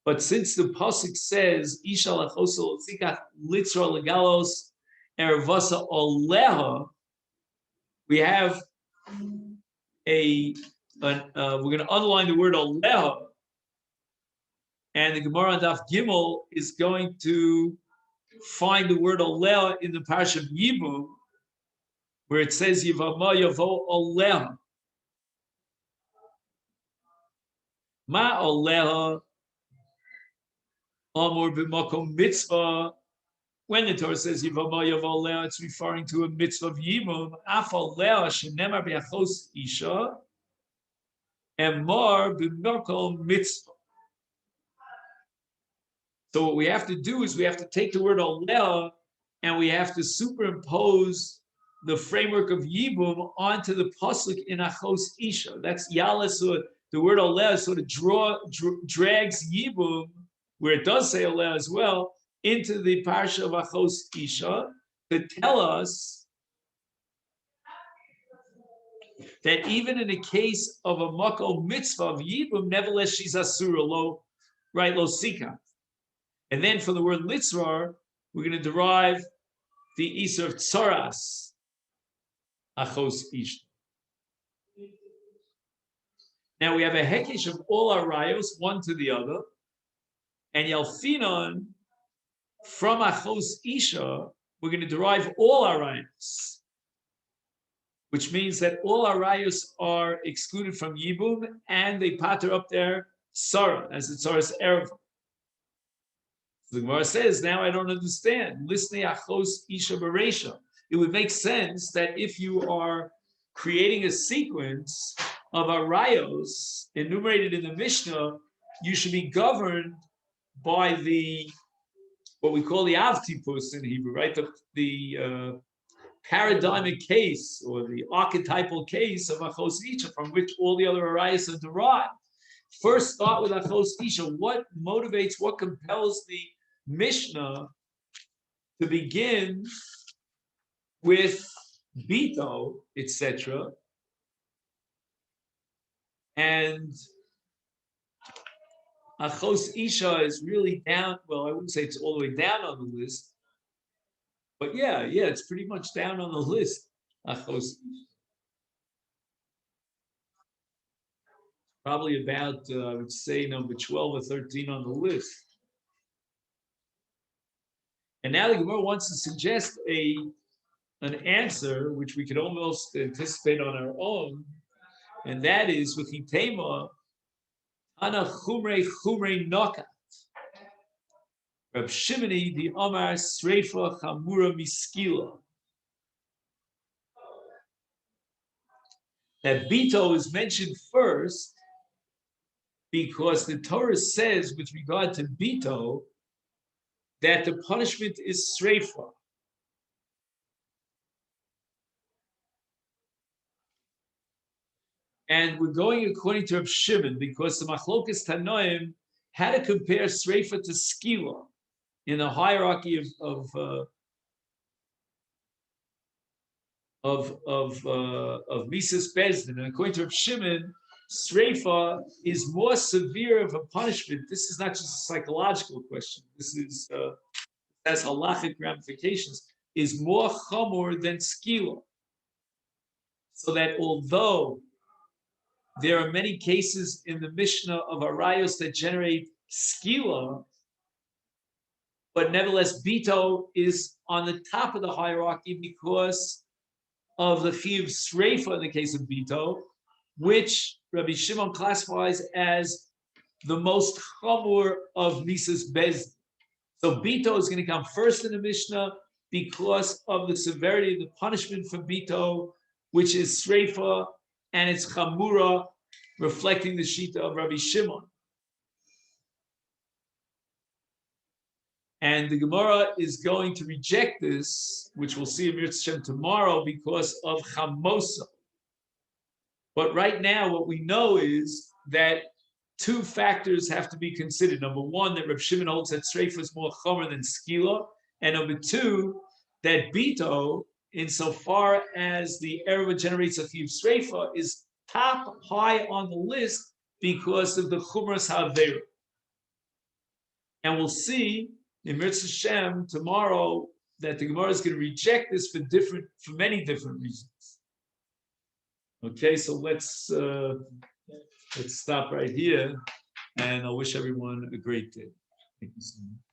But since the pasuk says isha lachosa lo sikach litzrar legalos ervasa oleha, we have we're going to underline the word oleha, and the Gemara on Daf Gimel is going to find the word oleha in the Parsha of Yibum, where it says Yevamot yavo oleha. Ma oleha amor b'makom mitzvah. When the Torah says Yevamot yavo oleha, it's referring to a mitzvah of Yibum. Af oleha shenemar b'achos isha emor b'makom mitzvah. So what we have to do is we have to take the word oleha and we have to superimpose the framework of Yibum onto the pasuk in Achos Isha. That's Yalasud. The word Oleh sort of drags Yibum, where it does say Oleh as well, into the parsha of Achos Isha to tell us that even in the case of a Makom mitzvah of Yibum, nevertheless she's Asura, lo Sika. And then from the word Litzrar, we're going to derive the Isur of Tsaras. achos ishta. Now we have a hekesh of all our rayos, one to the other, and yalfinon from achos isha, we're going to derive all our rayos, which means that all our rayos are excluded from yibum, and they patter up their sarah as the tzara's erev. So the Gemara says, now I don't understand. Listening achos isha bereisha. It would make sense that if you are creating a sequence of arayos enumerated in the Mishnah, you should be governed by the what we call the avtipus in Hebrew, right? The paradigmic case or the archetypal case of achos isha, from which all the other arayos are derived. First, start with achos isha. What motivates? What compels the Mishnah to begin with bito, etc.? And achos isha is really down. Well, I wouldn't say it's all the way down on the list, but yeah, it's pretty much down on the list. Achos isha. Probably about, I would say, number 12 or 13 on the list. And now the Gemara wants to suggest an answer which we could almost anticipate on our own, and that is with Hitema, Ana Chumrei Nokat. Rab Shimoni the Omar Sreifa Chamura Miskila. That Bito is mentioned first because the Torah says with regard to Bito that the punishment is Sreifa. And we're going according to Reb Shimon because the Machlokas Tanoim had to compare Sreifa to Skila in the hierarchy of Mises Bezdin. And according to Reb Shimon, Sreifa is more severe of a punishment. This is not just a psychological question. This is has halachic ramifications. Is more chamor than Skila. So that although there are many cases in the Mishnah of arayos that generate skila, but nevertheless Bito is on the top of the hierarchy because of the chiyuv sreifa in the case of Bito, which Rabbi Shimon classifies as the most chamur of Mises Bezdin. So Bito is going to come first in the Mishnah because of the severity of the punishment for Bito, which is sreifa, and it's chamura, reflecting the shita of Rabbi Shimon. And the Gemara is going to reject this, which we'll see in Mirz Hashem tomorrow, because of chamosa. But right now, what we know is that two factors have to be considered. Number one, that Rabbi Shimon holds that sreifa is more chomer than skila, and number two, that bito, insofar as the erva generates a chiyuv sreifa, is top high on the list because of the chumras ha'avera. And we'll see in Mirz Hashem tomorrow that the Gemara is going to reject this for many different reasons. Okay, so let's stop right here, and I wish everyone a great day. Thank you so much.